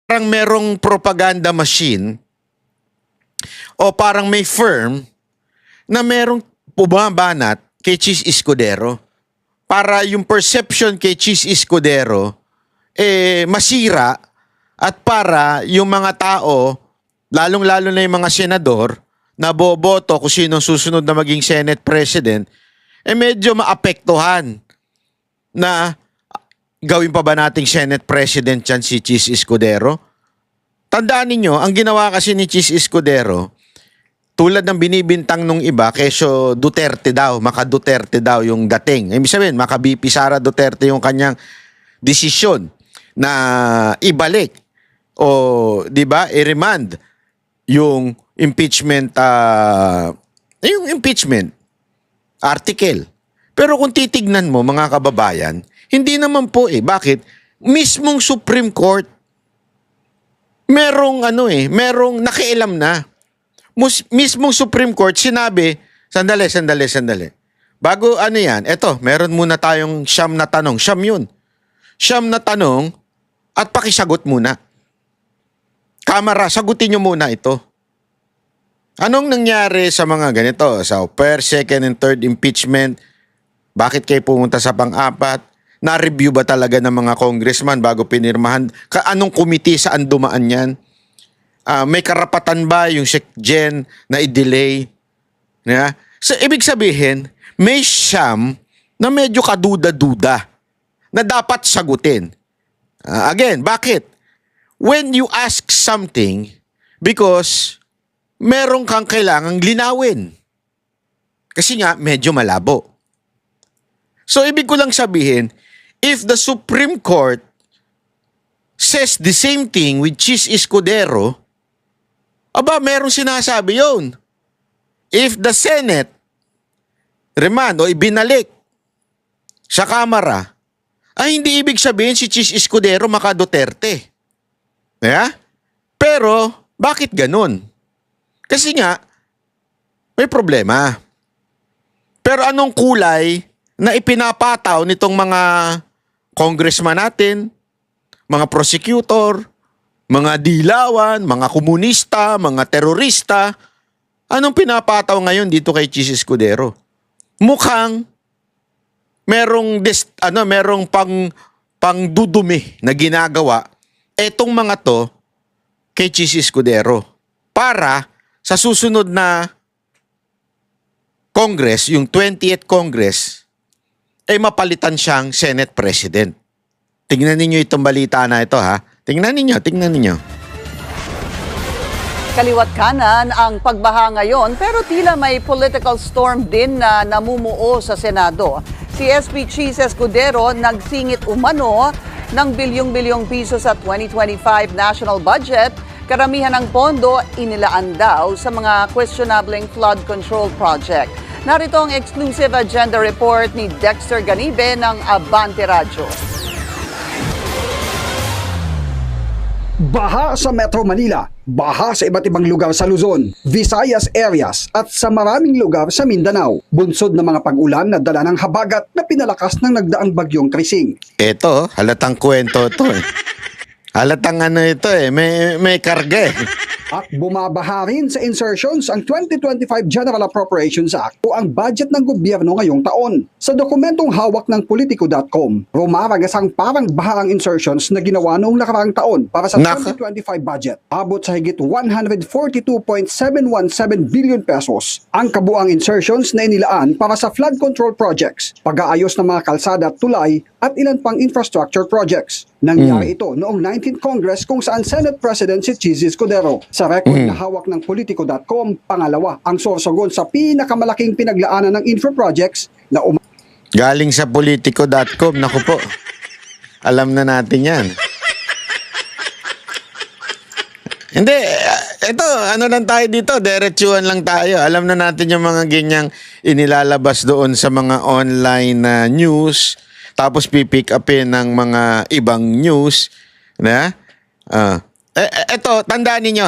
parang merong propaganda machine o parang may firm na merong bumabanat kay Chis Escudero para yung perception kay Chis Escudero masira at para yung mga tao, lalong-lalo na yung mga senador na boboto kung sino susunod na maging Senate President, medyo maapektuhan na gawin pa ba nating Senate President yan si Chis Escudero? Tandaan ninyo, ang ginawa kasi ni Chis Escudero, tulad ng binibintang nung iba, keso Duterte daw, maka-Duterte daw yung dating. Ibig sabihin, maka-BP Sara Duterte yung kanyang desisyon na ibalik o, di ba, i-remand yung impeachment article. Pero kung titignan mo, mga kababayan, hindi naman po Bakit? Mismong Supreme Court, merong nakialam na. Mismong Supreme Court sinabi, sandali. Bago yan, meron muna tayong siyam na tanong. Siyam na tanong at pakisagot muna. Kamara, sagutin nyo muna ito. Anong nangyari sa mga ganito? Sa first, second, and third impeachment? Bakit kayo pumunta sa pang-apat? Na-review ba talaga ng mga congressman bago pinirmahan? Anong committee, saan dumaan yan? May karapatan ba yung SecGen na i-delay? Yeah? So, ibig sabihin, may siyam na medyo kaduda-duda na dapat sagutin. Again, bakit? When you ask something, because meron kang kailangang linawin. Kasi nga, medyo malabo. So, ibig ko lang sabihin, if the Supreme Court says the same thing with Chis Escudero, merong sinasabi yun. If the Senate remand o ibinalik sa Kamara, hindi ibig sabihin si Chis Escudero maka-Duterte. Yeah? Pero, bakit ganun? Kasi nga, may problema. Pero anong kulay na ipinapataw nitong mga congressman natin, mga prosecutor, mga dilawan, mga komunista, mga terorista, anong pinapataw ngayon dito kay Chis Escudero? Mukhang merong pangdudumi na ginagawa etong mga to kay Chis Escudero para sa susunod na Congress, yung 20th Congress, mapalitan siyang Senate President. Tingnan ninyo itong balita na ito, ha? Tingnan ninyo. Kaliwat kanan ang pagbaha ngayon pero tila may political storm din na namumuo sa Senado. Si SP Chis Escudero nagsingit umano ng bilyong-bilyong piso sa 2025 national budget. Karamihan ng pondo inilaan daw sa mga questionableng flood control project. Narito ang exclusive agenda report ni Dexter Ganibe ng Abante Radyo. Baha sa Metro Manila, baha sa iba't ibang lugar sa Luzon, Visayas areas at sa maraming lugar sa Mindanao. Bunsod ng mga pag-ulan na dala ng habagat na pinalakas ng nagdaang bagyong Krising. Ito, halatang kwento ito Halatang ito may karga At bumabaha rin sa insertions ang 2025 General Appropriations Act o ang budget ng gobyerno ngayong taon. Sa dokumentong hawak ng Politico.com, rumaragas ang parang baha ang insertions na ginawa noong nakaraang taon para sa 2025 budget. Abot sa higit 142.717 billion pesos ang kabuang insertions na inilaan para sa flood control projects, pag-aayos ng mga kalsada at tulay at ilan pang infrastructure projects. Nangyari ito noong 19th Congress kung saan Senate President si Chis Escudero. Sa record na hawak ng Politico.com, pangalawa ang sorsogon sa pinakamalaking pinaglaanan ng infra projects na galing sa Politico.com. Naku po, alam na natin yan. Hindi, ito, lang tayo dito, diretsuhan lang tayo. Alam na natin yung mga ganyang inilalabas doon sa mga online news, tapos pipick upin ng mga ibang news. Ito, tandaan ninyo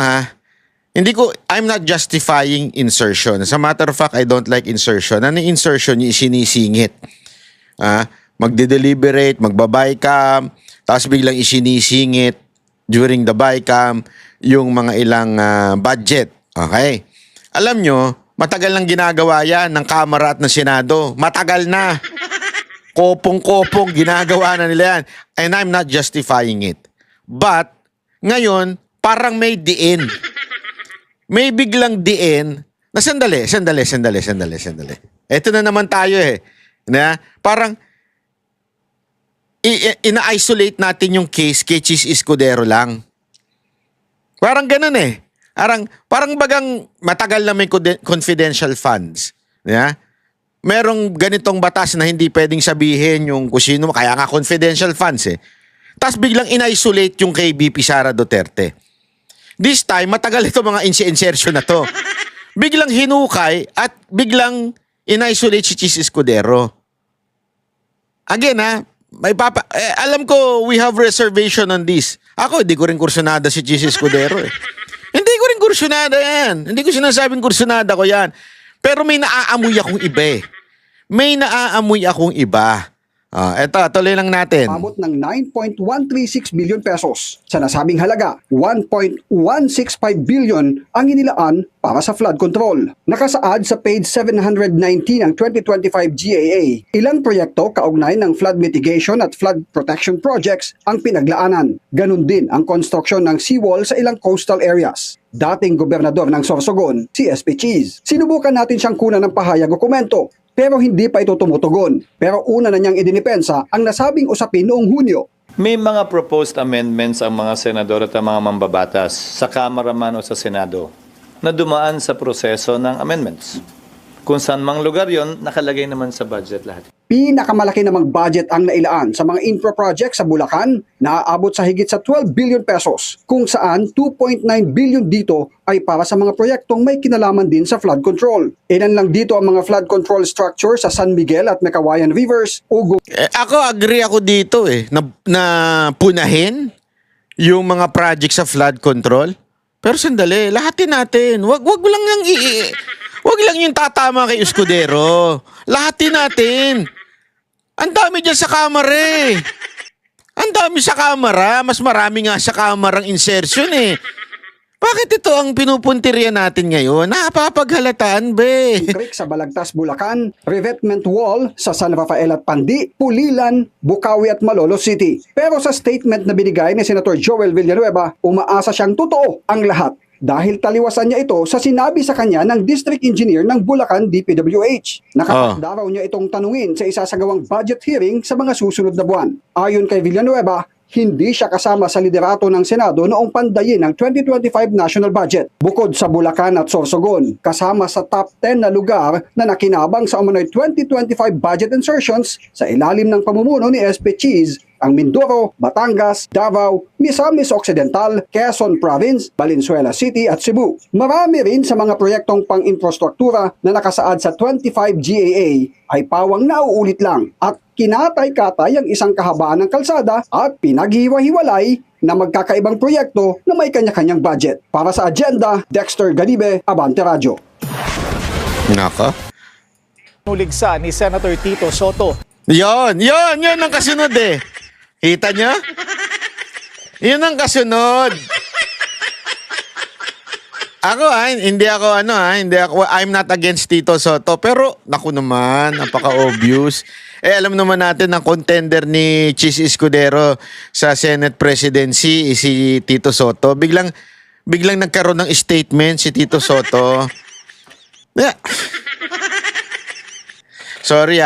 I'm not justifying insertion. As a matter of fact, I don't like insertion. Ano yung insertion? Yung isinisingit. Magde-deliberate, magbabay ka, tapos biglang isinisingit during the BICAM, yung mga ilang budget. Okay? Alam nyo, matagal nang ginagawa yan ng Kamara at ng Senado. Matagal na. Kopong-kopong ginagawa na nila yan. And I'm not justifying it. But, ngayon, parang may diin. May biglang diin na sandali. Ito na naman tayo eh. Na, parang, ina-isolate natin yung case kay Chis Escudero lang. Parang ganun eh. Parang bagang matagal na may confidential funds. Yeah? Merong ganitong batas na hindi pwedeng sabihin yung kusino, kaya nga confidential funds eh. Tapos biglang in-isolate yung kay BP Sara Duterte. This time, matagal ito mga insertion na to. Biglang hinukay at biglang in-isolate si Chis Escudero. Again alam ko we have reservation on this. Ako, hindi ko rin kursunada si Chis Escudero eh. Hindi ko rin kursunada yan. Hindi ko sinasabing kursunada ko yan. Pero may naaamoy akong iba eh. May naaamoy akong iba. Eto, tuloy lang natin. Abot ng 9.136 billion pesos. Sa nasabing halaga, 1.165 billion ang inilaan para sa flood control. Nakasaad sa page 719 ng 2025 GAA. Ilang proyekto kaugnay ng flood mitigation at flood protection projects ang pinaglaanan. Ganun din ang construction ng seawall sa ilang coastal areas. Dating gobernador ng Sorsogon, si SP Cheese. Sinubukan natin siyang kunan ng pahayag o komento, pero hindi pa ito tumutugon. Pero una na niyang idinipensa ang nasabing usapin noong Hunyo. May mga proposed amendments ang mga senador at ang mga mambabatas sa Kamara man o sa Senado na dumaan sa proseso ng amendments. Kung saan mang lugar yon, nakalagay naman sa budget lahat. Pinakamalaki namang budget ang nailaan sa mga infra projects sa Bulacan na aabot sa higit sa 12 billion pesos, kung saan 2.9 billion dito ay para sa mga proyektong may kinalaman din sa flood control. Ilan lang dito ang mga flood control structure sa San Miguel at Mecawayan Rivers, Ugo. Ako, agree ako dito eh, na punahin yung mga project sa flood control. Pero sandali, lahatin natin. Wag lang yung tatama kay Escudero. Lahatin natin. Ang dami dyan sa kamera eh. Ang dami sa kamera. Mas marami nga sa kamerang insertion eh. Bakit ito ang pinupuntirya natin ngayon? Napapaghalataan, be. Creek sa Balagtas, Bulacan, revetment wall sa San Rafael at Pandi, Pulilan, Bukawi at Malolos City. Pero sa statement na binigay ni Senator Joel Villanueva, umaasa siyang totoo ang lahat. Dahil taliwasan niya ito sa sinabi sa kanya ng District Engineer ng Bulacan DPWH. Nakapagdaraw niya itong tanungin sa isasagawang budget hearing sa mga susunod na buwan. Ayon kay Villanueva, hindi siya kasama sa liderato ng Senado noong pandayin ng 2025 national budget. Bukod sa Bulacan at Sorsogon, kasama sa top 10 na lugar na nakinabang sa umano'y 2025 budget insertions sa ilalim ng pamumuno ni SP Cheese, ang Mindoro, Batangas, Davao, Misamis Occidental, Quezon Province, Valenzuela City at Cebu. Marami rin sa mga proyektong pang-infrastruktura na nakasaad sa 25 GAA ay pawang nauulit lang at kinatay-katay ang isang kahabaan ng kalsada at pinaghiwa-hiwalay na magkakaibang proyekto na may kanya-kanyang budget. Para sa agenda, Dexter Ganibe, Abante Radio. Naka. Nuligsa ni Senator Tito Soto. Yon ang kasunod eh. Kita nyo? Yun ang kasunod. Hindi ako, I'm not against Tito Soto. Pero, naku naman, napaka-obvious. Alam naman natin ang contender ni Chis Escudero sa Senate presidency, si Tito Soto. Biglang nagkaroon ng statement si Tito Soto. Yeah. Sorry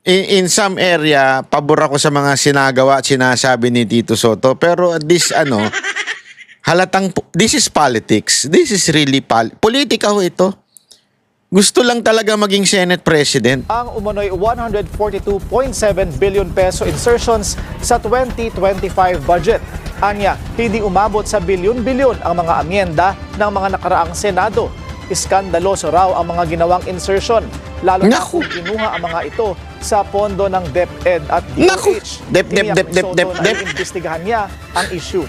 in some area, pabor ako sa mga sinagawa at sinasabi ni Tito Soto. Pero this this is politics. This is really politika ho ito. Gusto lang talaga maging Senate President. Ang umano'y 142.7 billion peso insertions sa 2025 budget. Anya, hindi umabot sa bilyon-bilyon ang mga amyenda ng mga nakaraang Senado. Iskandaloso raw ang mga ginawang insertion, lalo na kung kinuha ang mga ito sa pondo ng DepEd at DOH. Iimbestigahan niya ang issue.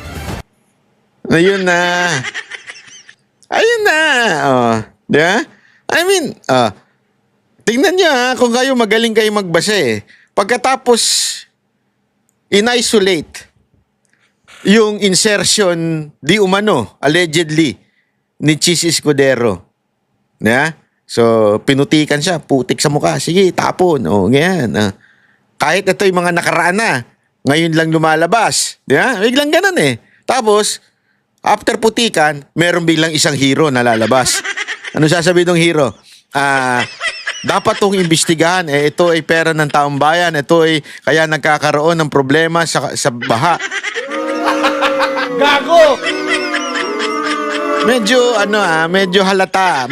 Ayun na. Oh, diba? Tingnan niyo kung kayo magaling kayo magbasa eh. Pagkatapos in-isolate yung insertion di umano, allegedly, ni Cheese Escudero. Na? So, pinutikan siya, putik sa mukha. Sige, tapon. O, ganyan. Kahit ito yung mga nakaraan na, ngayon lang lumalabas. Diba? Biglang ganun eh. Tapos, after putikan, meron biglang isang hero na lalabas. Ano sasabi ng hero? Dapat itong imbestigahan. Ito ay pera ng taong bayan. Ito ay kaya nagkakaroon ng problema sa baha. Gago! Medyo halata.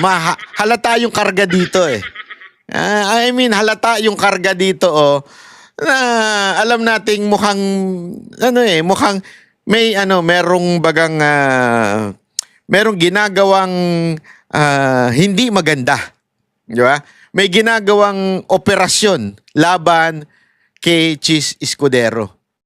Halata yung karga dito eh. Halata yung karga dito na alam nating mukhang mukhang merong bagang merong ginagawang hindi maganda. Di ba? May ginagawang operasyon laban kay Cheese Escudero.